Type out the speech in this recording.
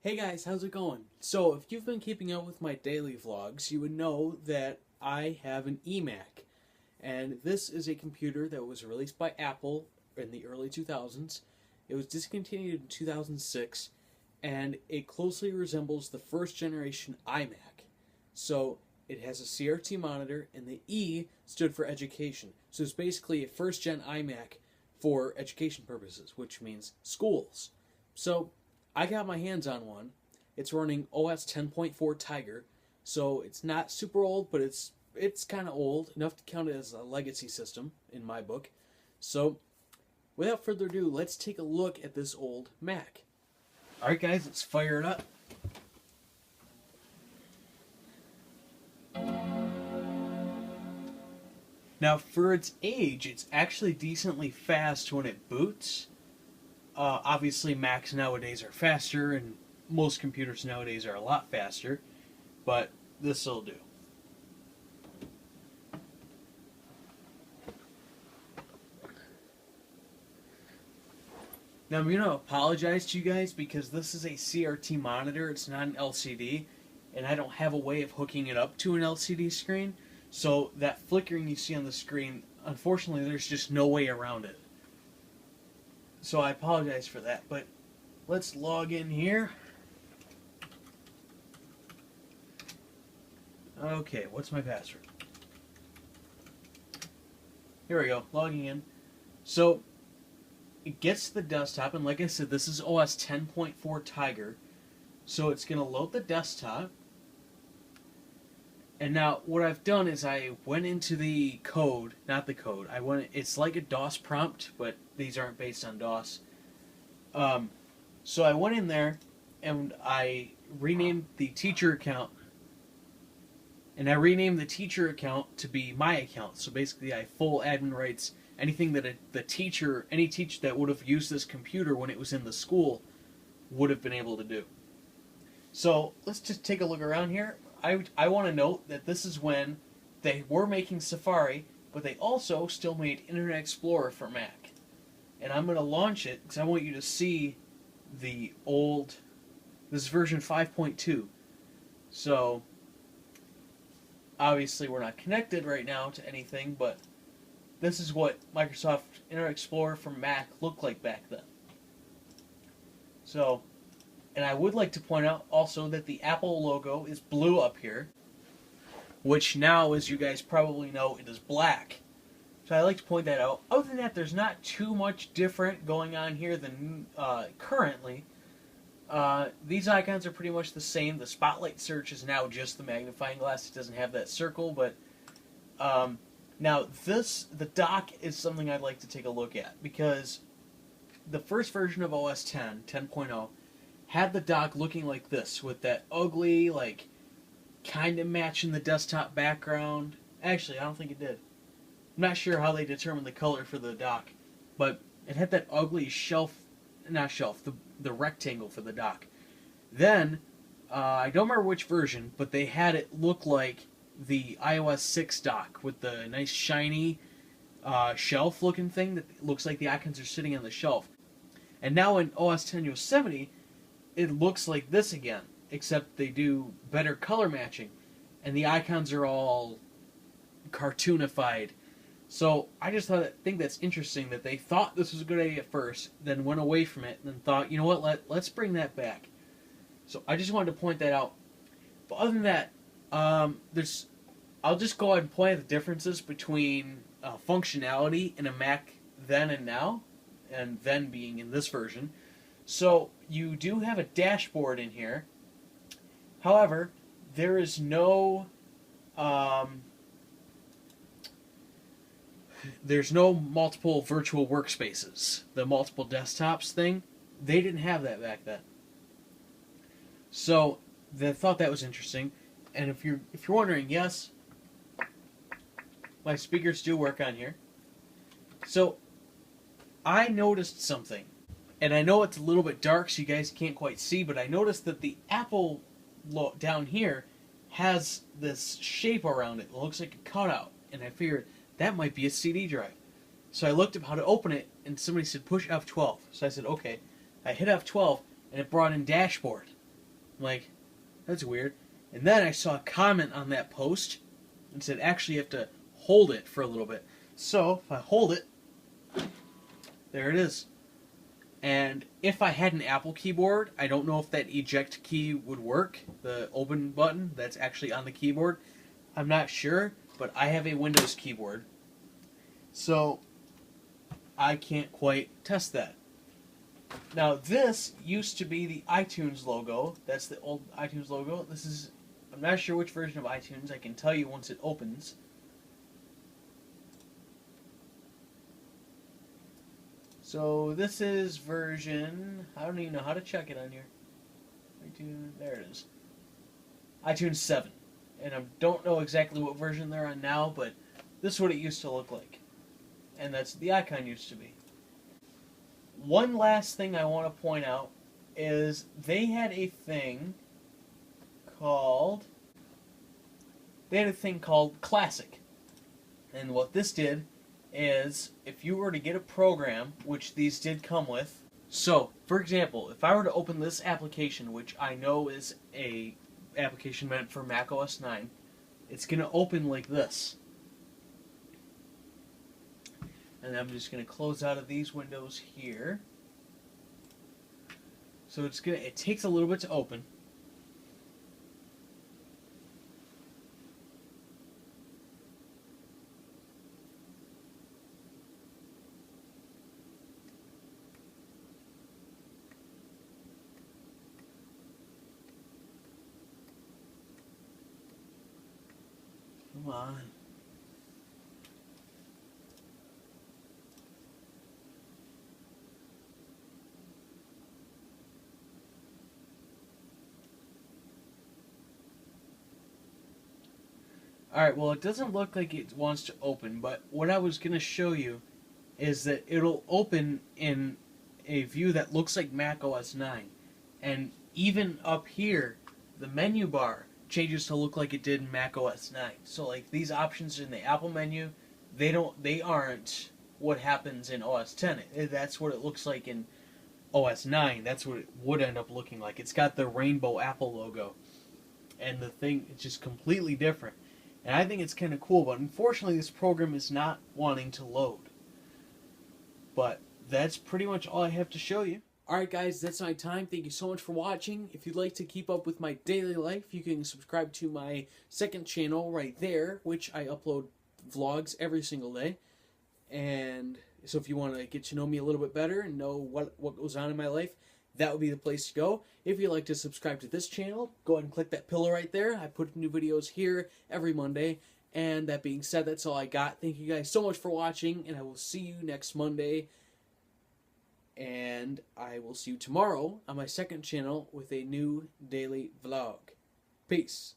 Hey guys, how's it going? So, if you've been keeping up with my daily vlogs, you would know that I have an eMac. And this is a computer that was released by Apple in the early 2000s. It was discontinued in 2006, and it closely resembles the first generation iMac. So, it has a CRT monitor, and the E stood for education. So, it's basically a first gen iMac for education purposes, which means schools. So, I got my hands on one. It's running OS 10.4 Tiger, so it's not super old, but it's kind of old enough to count it as a legacy system in my book. So, without further ado, let's take a look at this old Mac. All right, guys, let's fire it up. Now, for its age, it's actually decently fast when it boots. Obviously, Macs nowadays are faster, and most computers nowadays are a lot faster, but this'll do. Now, I'm going to apologize to you guys because this is a CRT monitor, it's not an LCD, and I don't have a way of hooking it up to an LCD screen, so that flickering you see on the screen, unfortunately, there's just no way around it. So I apologize for that, but let's log in here. Okay, what's my password? Here we go, logging in. So it gets to the desktop, and like I said, this is OS 10.4 Tiger. So it's going to load the desktop. And now what I've done is I went into the code, not the code. It's like a DOS prompt, but these aren't based on DOS. So I went in there and I renamed the teacher account. And I renamed the teacher account to be my account. So basically I have full admin rights. Anything that any teacher that would have used this computer when it was in the school would have been able to do. So let's just take a look around here. I want to note that this is when they were making Safari, but they also still made Internet Explorer for Mac. And I'm going to launch it because I want you to see the old, this is version 5.2. So, obviously we're not connected right now to anything, but this is what Microsoft Internet Explorer for Mac looked like back then. So, and I would like to point out also that the Apple logo is blue up here, which now, as you guys probably know, it is black. So I like to point that out. Other than that, there's not too much different going on here than currently. These icons are pretty much the same. The spotlight search is now just the magnifying glass. It doesn't have that circle, but now the dock is something I'd like to take a look at, because the first version of OS 10.0, had the dock looking like this, with that ugly, like, kind of matching the desktop background. Actually, I don't think it did. I'm not sure how they determined the color for the dock, but it had that ugly the rectangle for the dock. Then, I don't remember which version, but they had it look like the iOS 6 dock with the nice shiny shelf-looking thing that looks like the icons are sitting on the shelf. And now in OS X Yosemite, it looks like this again, except they do better color matching, and the icons are all cartoonified. So I just think that's interesting that they thought this was a good idea at first, then went away from it, and then thought, you know what, let's bring that back. So I just wanted to point that out. But other than that, I'll just go ahead and point out the differences between functionality in a Mac then and now, and then being in this version. So you do have a dashboard in here. However, there is no there's no multiple virtual workspaces. The multiple desktops thing, they didn't have that back then. So they thought that was interesting. And if you're wondering, yes, my speakers do work on here. So I noticed something. And I know it's a little bit dark so you guys can't quite see, but I noticed that the Apple down here has this shape around it. It looks like a cutout. And I figured that might be a CD drive. So I looked up how to open it, and somebody said push F12. So I said, okay. I hit F12, and it brought in dashboard. I'm like, that's weird. And then I saw a comment on that post and said, actually, you have to hold it for a little bit. So if I hold it, there it is. And if I had an Apple keyboard, I don't know if that eject key would work, the open button that's actually on the keyboard. I'm not sure, but I have a Windows keyboard, so I can't quite test that. Now, this used to be the iTunes logo. That's the old iTunes logo. This is, I'm not sure which version of iTunes. I can tell you once it opens. So this is version, I don't even know how to check it on here. iTunes, there it is. iTunes 7. And I don't know exactly what version they're on now, but this is what it used to look like. And that's the icon used to be. One last thing I want to point out is they had a thing called Classic. And what this did is, if you were to get a program, which these did come with, so, for example, if I were to open this application, which I know is a application meant for Mac OS 9, it's going to open like this. And I'm just going to close out of these windows here. So it takes a little bit to open. Come on. Alright, well, it doesn't look like it wants to open, but what I was going to show you is that it'll open in a view that looks like Mac OS 9. And even up here, the menu bar changes to look like it did in Mac OS 9. So, like, these options in the Apple menu, they aren't what happens in OS 10. That's what it looks like in OS 9. That's what it would end up looking like. It's got the rainbow Apple logo. And the thing is just completely different. And I think it's kind of cool, but unfortunately this program is not wanting to load. But that's pretty much all I have to show you. Alright guys, that's my time. Thank you so much for watching. If you'd like to keep up with my daily life, you can subscribe to my second channel right there, which I upload vlogs every single day. And so if you want to get to know me a little bit better and know what goes on in my life, that would be the place to go. If you'd like to subscribe to this channel, go ahead and click that pillar right there. I put new videos here every Monday. And that being said, that's all I got. Thank you guys so much for watching, and I will see you next Monday. And I will see you tomorrow on my second channel with a new daily vlog. Peace.